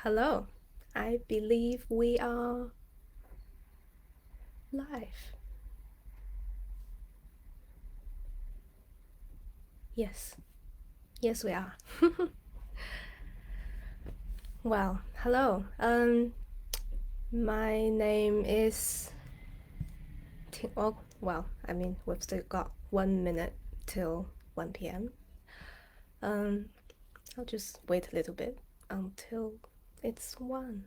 Hello, I believe we are live. Yes, yes, we are. Well, hello. My name is Ting. Oh, well, we've still got 1 minute till 1 p.m. Um, I'll just wait a little bit until it's 1.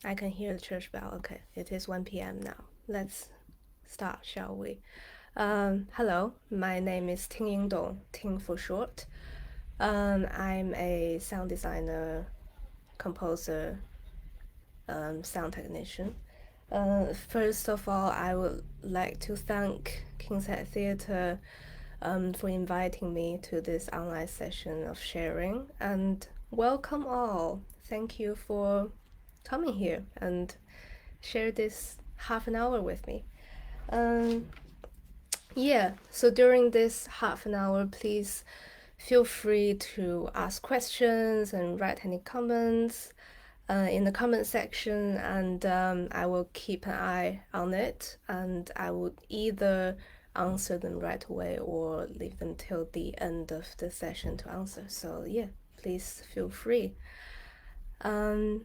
I can hear the church bell. Okay, it is 1 p.m. now. Let's start, shall we? Hello, my name is Tingying, Ting for short. I'm a sound designer, composer, sound technician. First of all, I would like to thank Kingshead Theatre for inviting me to this online session of sharing, and welcome all. Thank you for coming here and share this half an hour with me. Um, yeah, so during this half an hour, please feel free to ask questions and write any comments in the comment section, and I will keep an eye on it, and I would either answer them right away or leave them till the end of the session to answer. So yeah, please feel free. Um,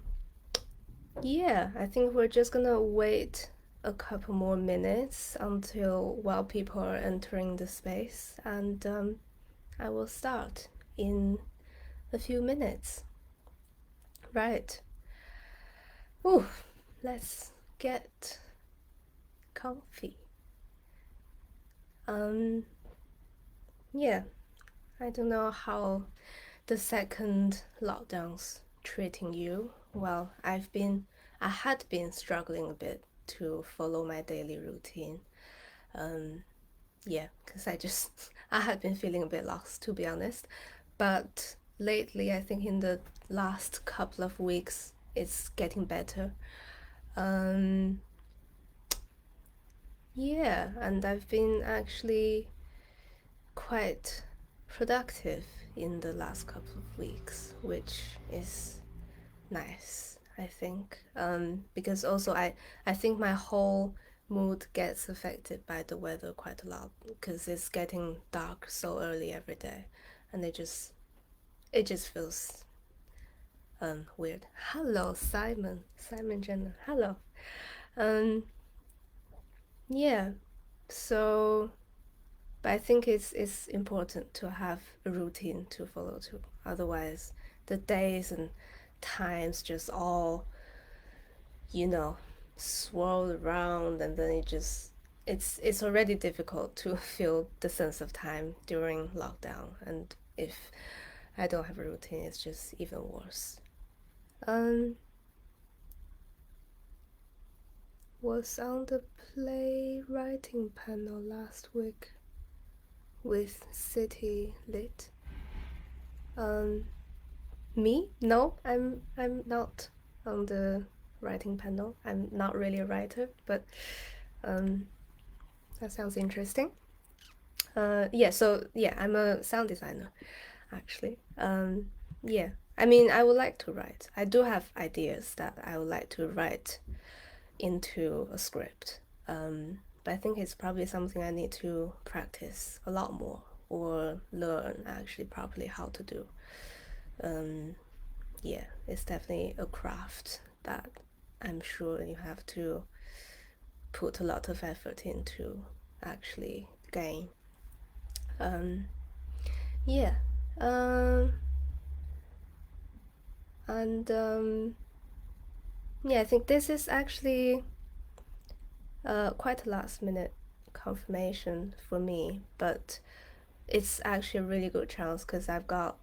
yeah, I think we're just gonna wait a couple more minutes until while people are entering the space, and I will start in a few minutes. Right. Ooh, let's get comfy. Um, yeah, I don't know how the second lockdown's treating you. Well, I had been struggling a bit to follow my daily routine. Um, yeah, because I had been feeling a bit lost, to be honest. But lately, I think in the last couple of weeks, it's getting better. Um, yeah, and I've been actually quite productive in the last couple of weeks, which is nice, I think. Because also I think my whole mood gets affected by the weather quite a lot because it's getting dark so early every day, and it just feels weird. Hello, Simon Jenner. Hello. Um, yeah. So, but I think it's important to have a routine to follow too. Otherwise, the days and times just all, you know, swirl around, and then it's already difficult to feel the sense of time during lockdown. And if I don't have a routine, it's just even worse. Um, was on the playwriting panel last week with City Lit. Um, Me? No, I'm not on the writing panel. I'm not really a writer, but um, that sounds interesting. So I'm a sound designer actually. Yeah, I mean, I would like to write. I do have ideas that I would like to write into a script. But I think it's probably something I need to practice a lot more or learn actually properly how to do. Um, yeah, it's definitely a craft that I'm sure you have to put a lot of effort into actually gain. Um, yeah, um, and yeah, I think this is actually quite a last minute confirmation for me, but it's actually a really good chance because I've got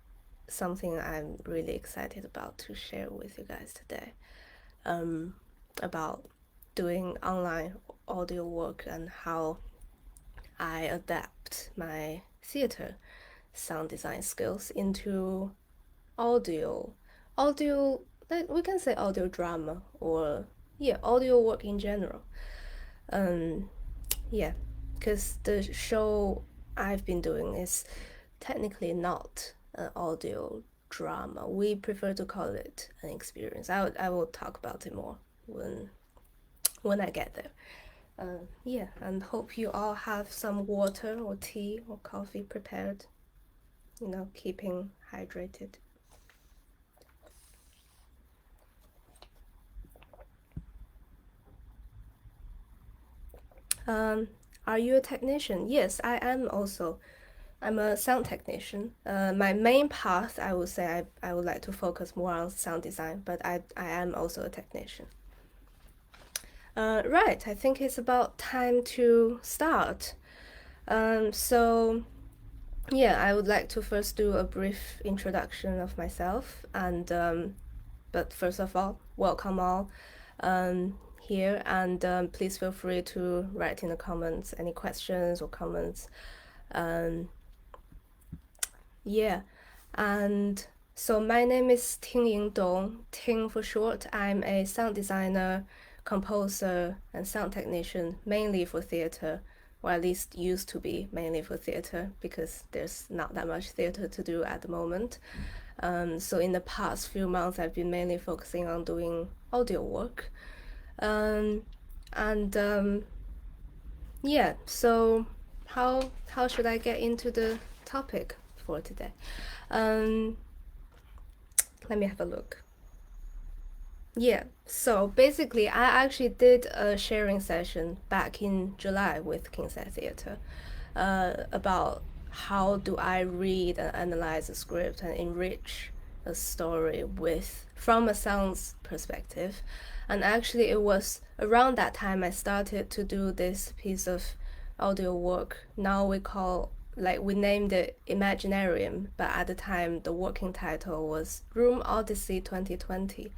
something I'm really excited about to share with you guys today. About doing online audio work and how I adapt my theater sound design skills into audio. Audio, like we can say audio drama or, yeah, audio work in general. Um, yeah, because the show I've been doing is technically not an audio drama. We prefer to call it an experience. I will talk about it more when I get there. Yeah, and hope you all have some water or tea or coffee prepared. Keeping hydrated. Are you a technician? Yes, I am also. I'm a sound technician. My main path, I would say, I would like to focus more on sound design, but I am also a technician. Right, I think it's about time to start. So, yeah, I would like to first do a brief introduction of myself, but first of all, welcome all here, and please feel free to write in the comments any questions or comments. Yeah, and so my name is Tingying Dong, Ting for short. I'm a sound designer, composer, and sound technician, mainly for theater, or at least used to be mainly for theater, because there's not that much theater to do at the moment. So in the past few months, I've been mainly focusing on doing audio work. And yeah, so how should I get into the topic for today? Um, Let me have a look. Yeah, so basically, I actually did a sharing session back in July with KingSide Theatre about how do I read and analyze a script and enrich a story from a sounds perspective. And actually, it was around that time I started to do this piece of audio work. Now we named it Imaginarium, but at the time the working title was Room Odyssey 2020,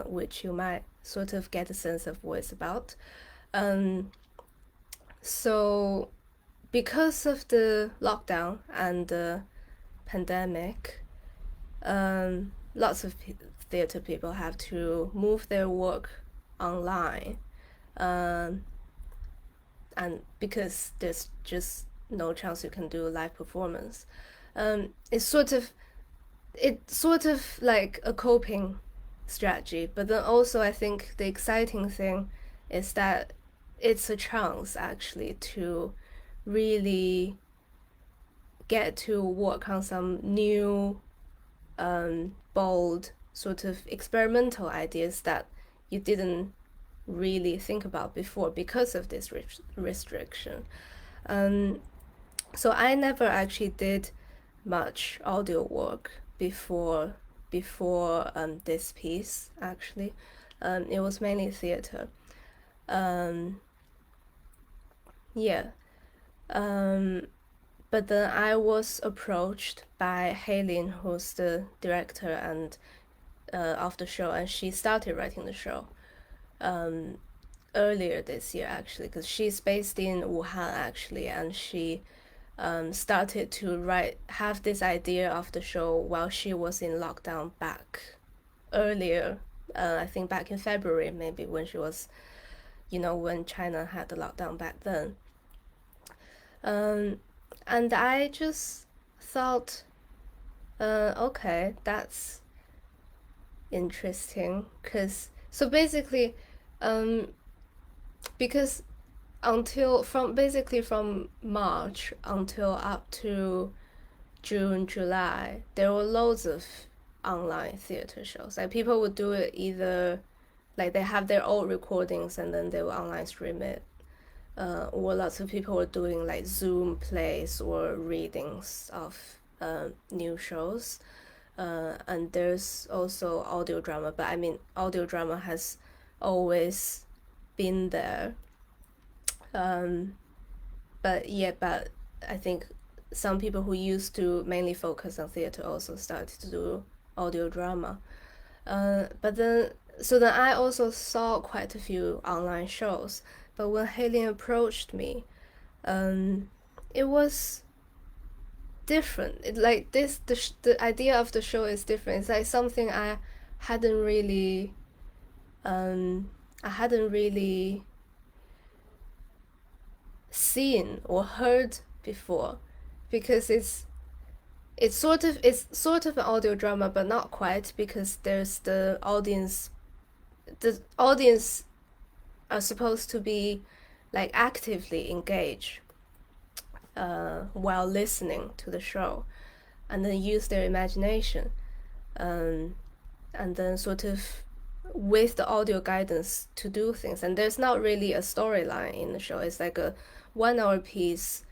which you might sort of get a sense of what it's about. So because of the lockdown and the pandemic, lots of theater people have to move their work online, and because there's just no chance you can do a live performance. It's sort of like a coping strategy, but then also I think the exciting thing is that it's a chance actually to really get to work on some new, bold, sort of experimental ideas that you didn't really think about before because of this restriction. So I never actually did much audio work before this piece actually. It was mainly theater. Yeah. But then I was approached by Haylin, who's the director and of the show, and she started writing the show earlier this year actually, because she's based in Wuhan actually, and she started to have this idea of the show while she was in lockdown back earlier. I think back in February maybe, when she was, when China had the lockdown back then. And I just thought, okay, that's interesting, so basically, because from March until up to June, July, there were loads of online theater shows. Like people would do it either, like they have their old recordings and then they will online stream it, or lots of people were doing like Zoom plays or readings of new shows. And there's also audio drama, but I mean, audio drama has always been there. But I think some people who used to mainly focus on theater also started to do audio drama. But then I also saw quite a few online shows. But when Helen approached me, it was different. The idea of the show is different. It's like something I hadn't really seen or heard before, because it's sort of an audio drama, but not quite, because there's the audience. The audience are supposed to be like actively engaged while listening to the show, and then use their imagination, um, and then sort of with the audio guidance to do things. And there's not really a storyline in the show. It's like a 1 hour piece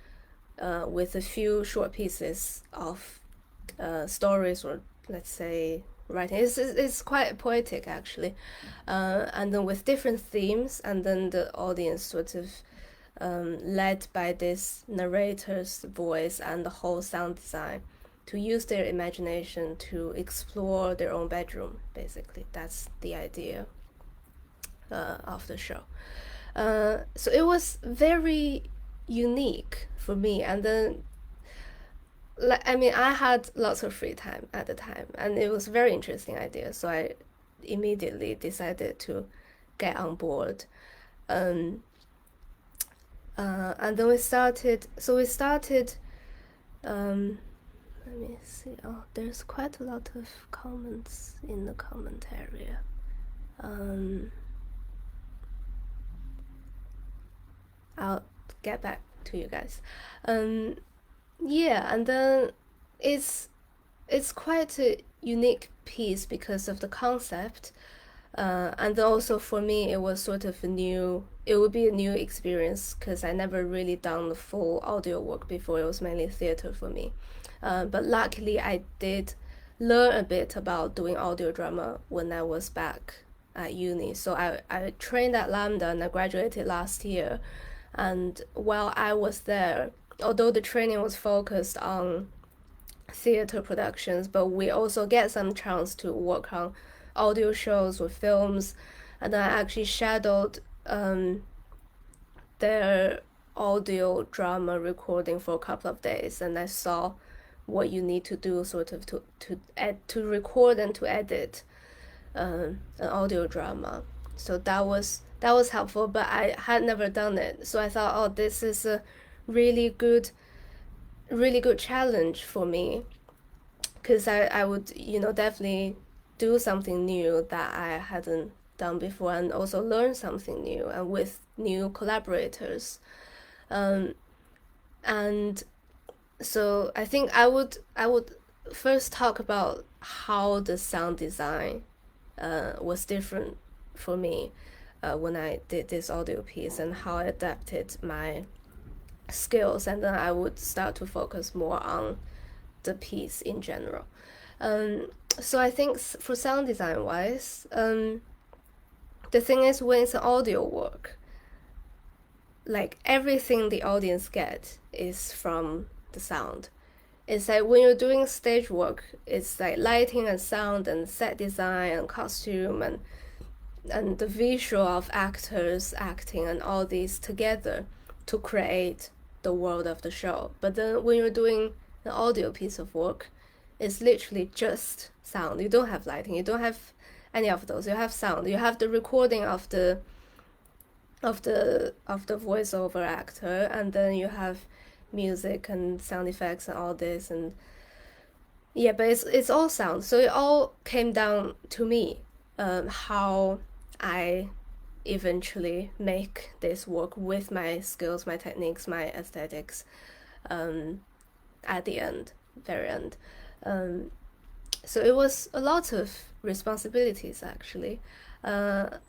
with a few short pieces of stories, or let's say writing. It's quite poetic actually, and then with different themes, and then the audience sort of led by this narrator's voice and the whole sound design to use their imagination to explore their own bedroom. Basically, that's the idea of the show. So it was very unique for me, and then I had lots of free time at the time, and it was a very interesting idea. So I immediately decided to get on board. Um, and then we started. So we started. Um, let me see. Oh, there's quite a lot of comments in the comment area. I'll get back to you guys. Yeah, and then it's it's quite a unique piece because of the concept, and also for me it was sort of a new. It would be a new experience because I never really done the full audio work before. It was mainly theater for me, but luckily I did learn a bit about doing audio drama when I was back at uni. So I trained at Lambda and I graduated last year. And while I was there, although the training was focused on theater productions, but we also get some chance to work on audio shows or films. And then I actually shadowed their audio drama recording for a couple of days, and I saw what you need to do sort of to record and to edit an audio drama. So that was helpful, but I had never done it. So I thought, oh, this is a really good really good challenge for me, because I would definitely do something new that I hadn't done before, and also learn something new and with new collaborators. Um, and so I think I would first talk about how the sound design was different for me when I did this audio piece, and how I adapted my skills, and then I would start to focus more on the piece in general. So I think for sound design wise, the thing is, when it's an audio work, like everything the audience get is from the sound. It's like when you're doing stage work, it's like lighting and sound and set design and costume and the visual of actors acting and all these together to create the world of the show. But then when you're doing an audio piece of work, it's literally just sound. You don't have lighting, you don't have any of those. You have sound. You have the recording of the voiceover actor, and then you have music and sound effects and all this. And yeah, but it's all sound. So it all came down to me, how I eventually make this work with my skills, my techniques, my aesthetics, at the end, very end. So it was a lot of responsibilities actually, and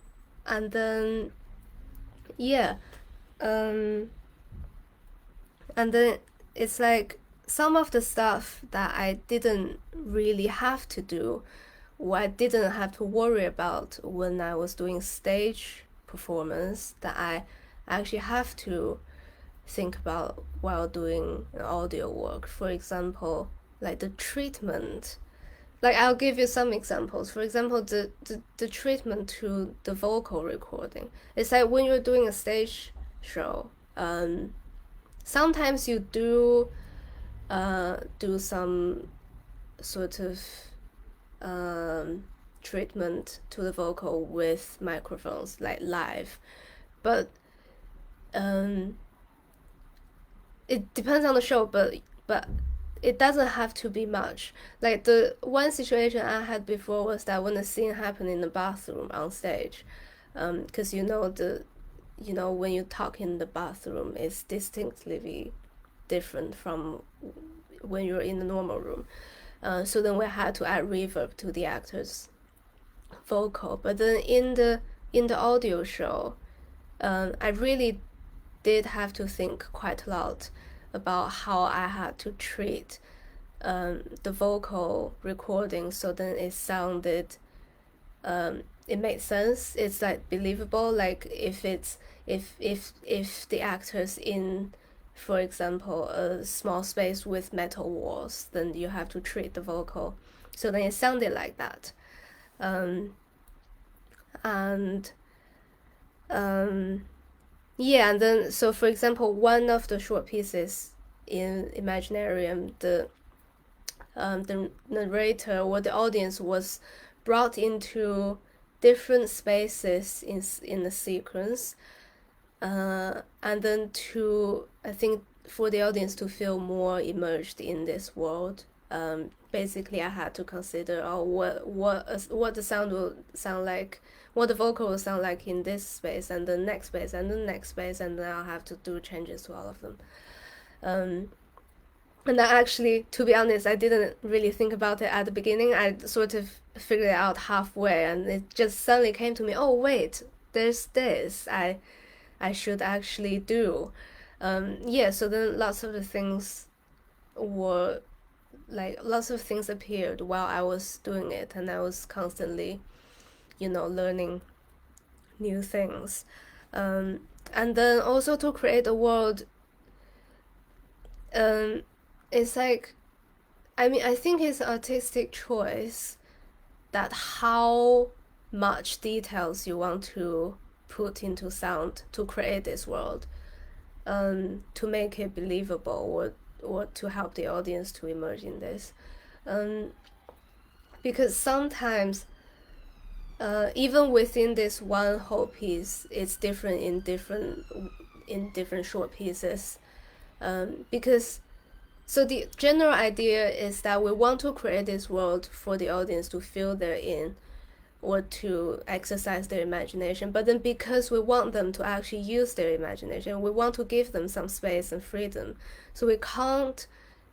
then yeah, um, and then it's like some of the stuff that I didn't really have to do, or I didn't have to worry about when I was doing stage performance, that I actually have to think about while doing audio work. For example, like the treatment. Like I'll give you some examples. For example, the treatment to the vocal recording. It's like when you're doing a stage show, sometimes you do some sort of treatment to the vocal with microphones, like live, but it depends on the show, but it doesn't have to be much. Like the one situation I had before was that when the scene happened in the bathroom on stage, because when you talk in the bathroom, it's distinctly different from when you're in the normal room. So then we had to add reverb to the actor's vocal. But then in the audio show, I really did have to think quite a lot about how I had to treat the vocal recording so then it sounded it made sense. It's like believable. Like if the actors in, for example, a small space with metal walls, then you have to treat the vocal so then it sounded like that. Um, and yeah, and then so for example, one of the short pieces in Imaginarium, the narrator or the audience was brought into different spaces in the sequence, and then I think for the audience to feel more immersed in this world. Basically, I had to consider what the sound will sound like, what the vocal will sound like in this space and the next space and the next space, and then I'll have to do changes to all of them. And I actually, to be honest, I didn't really think about it at the beginning. I sort of figured it out halfway, and it just suddenly came to me. Oh wait, there's this I should actually do. Yeah, so then lots of the things were like lots of things appeared while I was doing it, and I was constantly, learning new things. And then also to create a world, it's like, I mean, I think it's artistic choice that how much details you want to put into sound to create this world, to make it believable or to help the audience to immerse in this. Because sometimes, even within this one whole piece, it's different in different short pieces. Because so the general idea is that we want to create this world for the audience to feel they're in or to exercise their imagination. But then because we want them to actually use their imagination, we want to give them some space and freedom. So we can't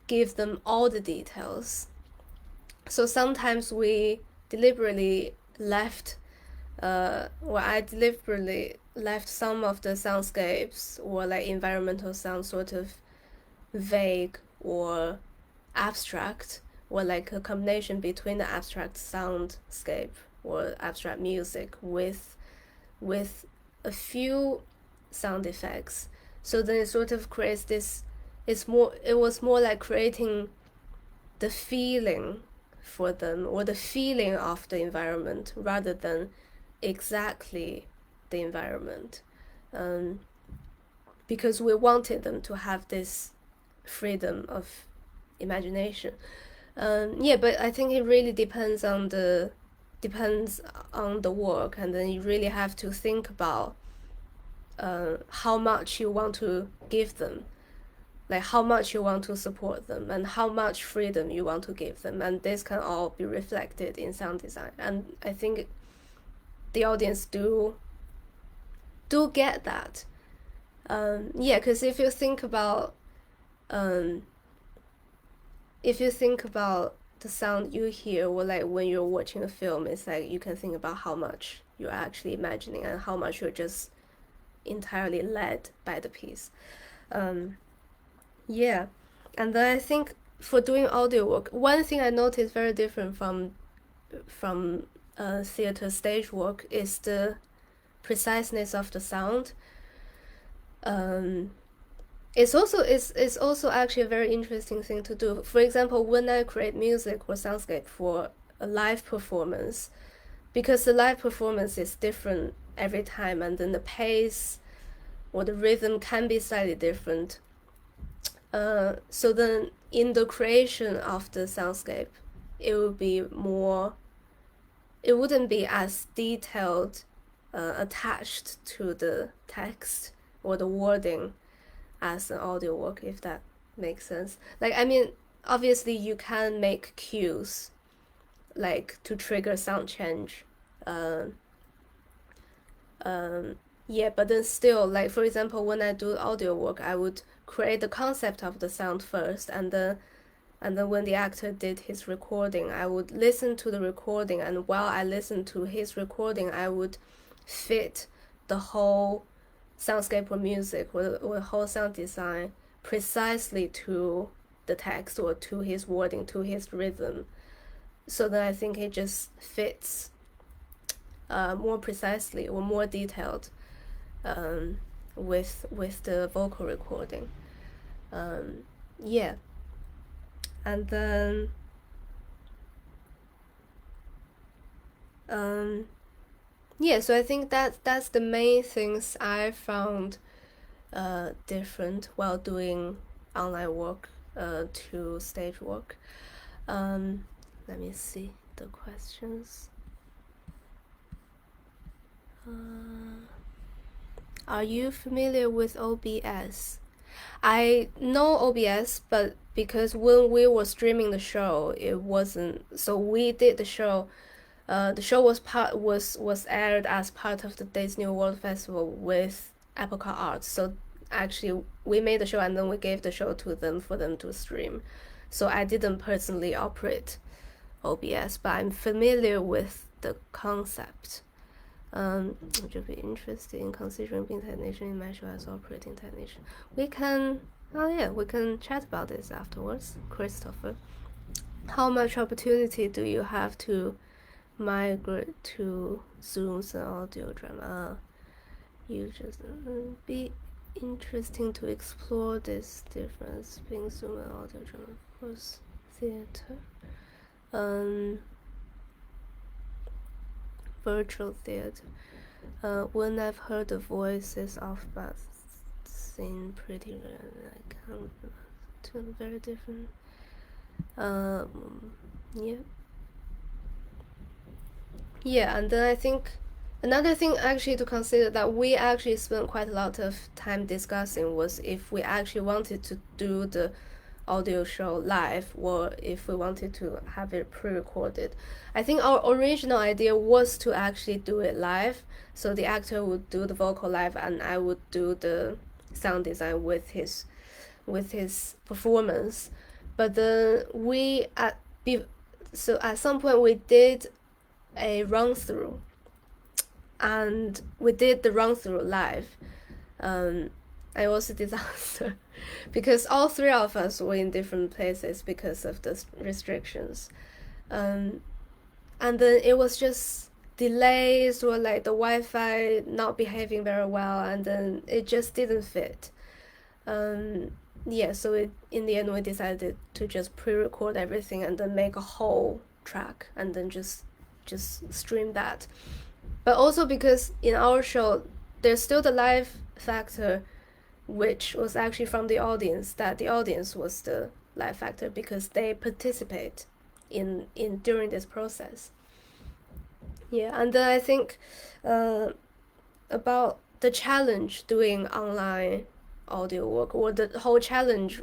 give them all the details. So sometimes we deliberately left, I deliberately left some of the soundscapes or like environmental sounds sort of vague or abstract, or like a combination between the abstract soundscape or abstract music with a few sound effects. So then it sort of creates this. It was more like creating the feeling for them or the feeling of the environment rather than exactly the environment, because we wanted them to have this freedom of imagination. Yeah, but I think it really depends on the work, and then you really have to think about how much you want to give them, like how much you want to support them and how much freedom you want to give them, and this can all be reflected in sound design. And I think the audience do get that. Yeah, because if you think about the sound you hear, or like when you're watching a film, it's like you can think about how much you're actually imagining and how much you're just entirely led by the piece. Yeah, and then I think for doing audio work, one thing I noticed very different from theater stage work is the preciseness of the sound. It's also actually a very interesting thing to do. For example, when I create music or soundscape for a live performance, because the live performance is different every time, and then the pace or the rhythm can be slightly different. So then in the creation of the soundscape, it wouldn't be as detailed, attached to the text or the wording, as an audio work, if that makes sense. Like, I mean, obviously you can make cues, like to trigger sound change. Yeah, but then still, like for example, when I do audio work, I would create the concept of the sound first, and then when the actor did his recording, I would listen to the recording, and while I listened to his recording, I would fit the whole soundscape or music or the whole sound design precisely to the text or to his wording, to his rhythm. So that I think it just fits more precisely or more detailed with the vocal recording. Yeah, and then yeah, so I think that's the main things I found different while doing online work to stage work. Let me see the questions. Are you familiar with OBS? I know OBS, but because when we were streaming the show, it wasn't. So we did the show. The show was aired as part of the Disney World Festival with Apricot Arts. So actually, we made the show and then we gave the show to them for them to stream. So I didn't personally operate OBS, but I'm familiar with the concept. Which would be interesting considering being technician in my show as operating technician. We can chat about this afterwards, Christopher. How much opportunity do you have to migrate to Zooms and audio drama? You just be interesting to explore this difference between Zoom and audio drama, of course, theater. Virtual theater. When I've heard the voices of but seen pretty rare, I can't two very different. Yeah. Yeah, and then I think another thing actually to consider that we actually spent quite a lot of time discussing was if we actually wanted to do the audio show live or if we wanted to have it pre-recorded. I think our original idea was to actually do it live, so the actor would do the vocal live and I would do the sound design with his performance. But then so at some point we did a run through, and we did the run through live. I also did answer because all three of us were in different places because of the restrictions. And then it was just delays or like the Wi-Fi not behaving very well, and then it just didn't fit. Yeah, so in the end we decided to just pre-record everything and then make a whole track and then just stream that. But also because in our show there's still the live factor, which was actually from the audience, that the audience was the live factor because they participate in during this process. Yeah, and then I think about the challenge doing online audio work, or the whole challenge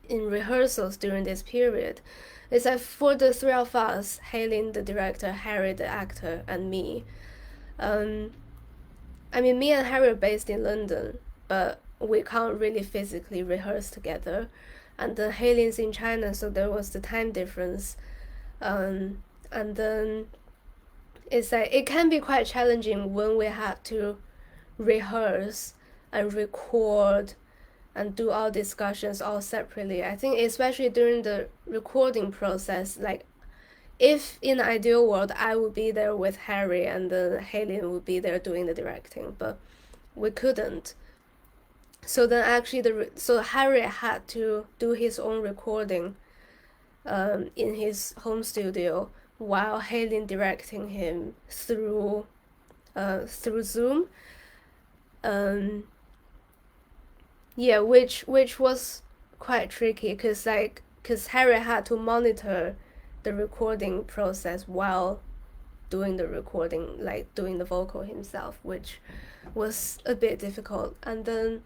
in rehearsals during this period, is that for the three of us, Hailing the director, Harry the actor, and me, I mean, me and Harry are based in London, but we can't really physically rehearse together. And then Hailing's in China, so there was the time difference. And then it's like it can be quite challenging when we had to rehearse and record and do our discussions all separately. I think especially during the recording process, like if in the ideal world I would be there with Harry and then Hailing would be there doing the directing, but we couldn't. So then actually so Harry had to do his own recording in his home studio while Hailing directing him through Zoom. Yeah, which was quite tricky because Harry had to monitor the recording process while doing the recording, like doing the vocal himself, which was a bit difficult. And then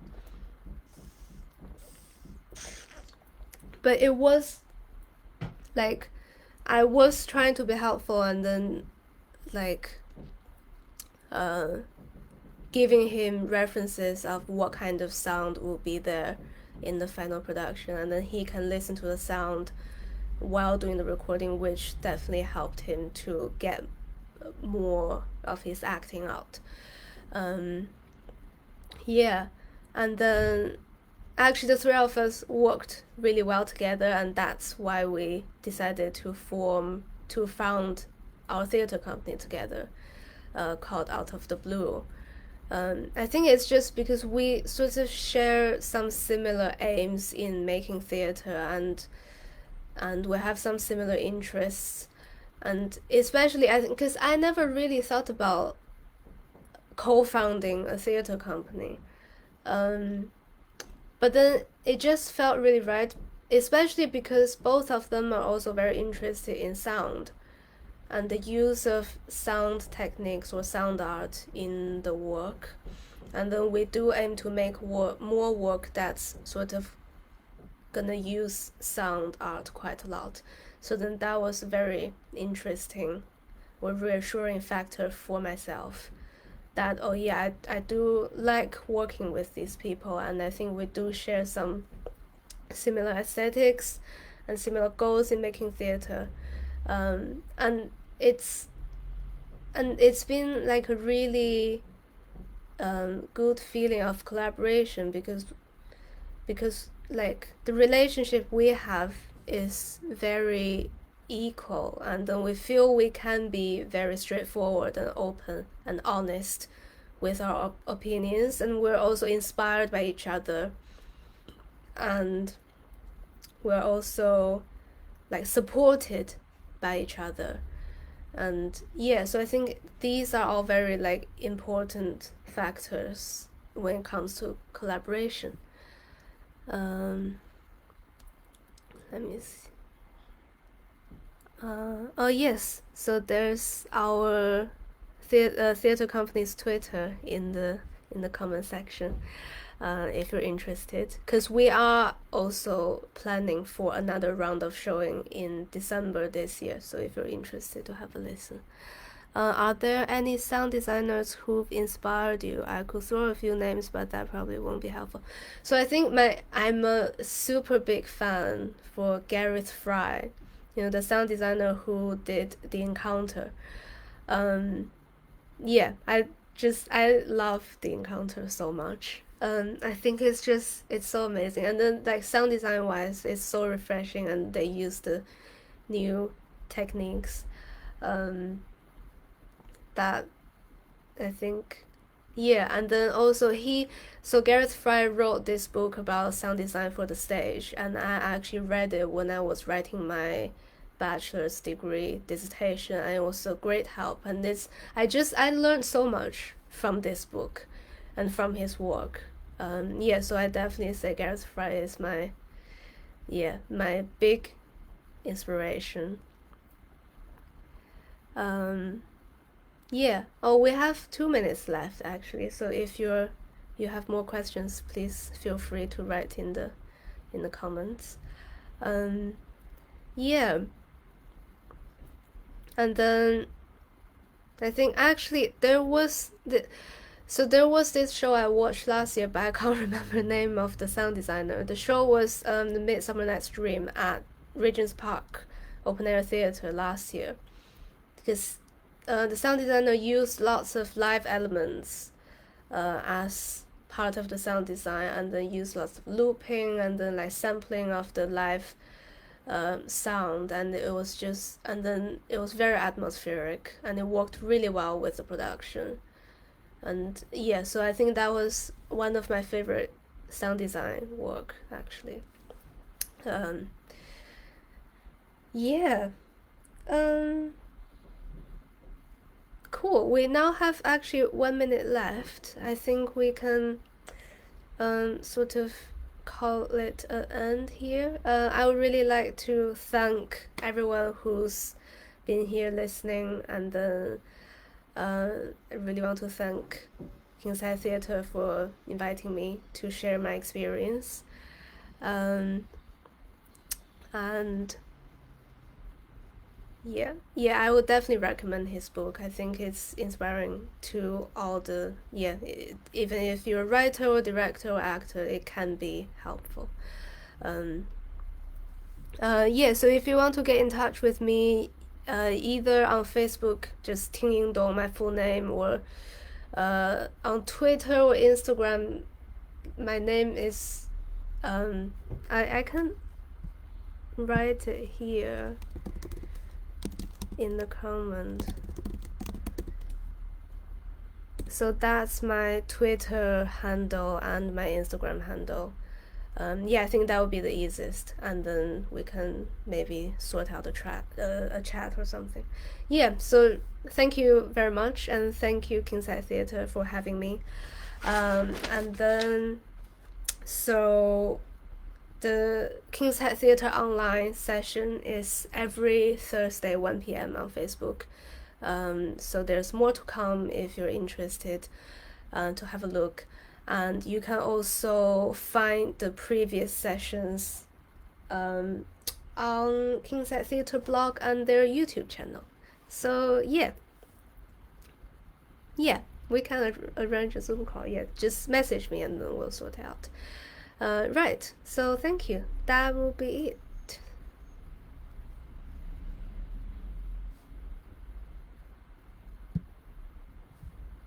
But it was like I was trying to be helpful, and then like uh, giving him references of what kind of sound will be there in the final production, and then he can listen to the sound while doing the recording, which definitely helped him to get more of his acting out. Yeah, and then actually the three of us worked really well together, and that's why we decided to found our theater company together, called Out of the Blue. I think it's just because we sort of share some similar aims in making theater, and we have some similar interests, and especially I think because I never really thought about co-founding a theater company. But then it just felt really right, especially because both of them are also very interested in sound and the use of sound techniques or sound art in the work. And then we do aim to make more work that's sort of gonna use sound art quite a lot. So then that was a very interesting or reassuring factor for myself, that oh yeah, I do like working with these people, and I think we do share some similar aesthetics and similar goals in making theater. And it's been like a really good feeling of collaboration, because like the relationship we have is very equal, and then we feel we can be very straightforward and open and honest with our opinions, and we're also inspired by each other, and we're also like supported by each other. And yeah, so I think these are all very like important factors when it comes to collaboration. Let me see. Oh yes, so there's our theater company's Twitter in the comment section, if you're interested, because we are also planning for another round of showing in December this year. So if you're interested to have a listen. Are there any sound designers who've inspired you? I could throw a few names, but that probably won't be helpful. So I think I'm a super big fan for Gareth Fry, the sound designer who did The Encounter. Yeah, I love The Encounter so much. I think it's so amazing, and then like sound design wise, it's so refreshing, and they use the new techniques. That I think, yeah, and then also so Gareth Fry wrote this book about sound design for the stage, and I actually read it when I was writing my bachelor's degree dissertation, and it was a great help. And I learned so much from this book and from his work. Yeah, so I definitely say Gareth Fry is my big inspiration. Yeah. Oh, we have 2 minutes left actually. So if you have more questions, please feel free to write in the comments. Yeah. And then I think actually there was this show I watched last year, but I can't remember the name of the sound designer. The show was the Midsummer Night's Dream at Regent's Park Open Air Theatre last year, because the sound designer used lots of live elements as part of the sound design, and then used lots of looping and then like sampling of the live sound, and it was very atmospheric, and it worked really well with the production. And yeah, so I think that was one of my favorite sound design work actually. Yeah. Cool. We now have actually 1 minute left. I think we can sort of call it an end here. I would really like to thank everyone who's been here listening, and I really want to thank Kingside Theatre for inviting me to share my experience. And yeah, I would definitely recommend his book. I think it's inspiring to all the, even if you're a writer or director or actor, it can be helpful. Um, so if you want to get in touch with me, either on Facebook, just Tingying Dong, my full name, or on Twitter or Instagram, my name is, I can write it here in the comment. So that's my Twitter handle and my Instagram handle. I think that would be the easiest, and then we can maybe sort out a chat or something. So thank you very much, and thank you Kingside Theatre for having me. And then, so the Kingside Theatre online session is every Thursday 1 p.m. on Facebook. So there's more to come if you're interested to have a look. And you can also find the previous sessions on Kingside Theatre blog and their YouTube channel. So we can arrange a Zoom call. Just message me and then we'll sort it out. Right, so thank you. That will be it.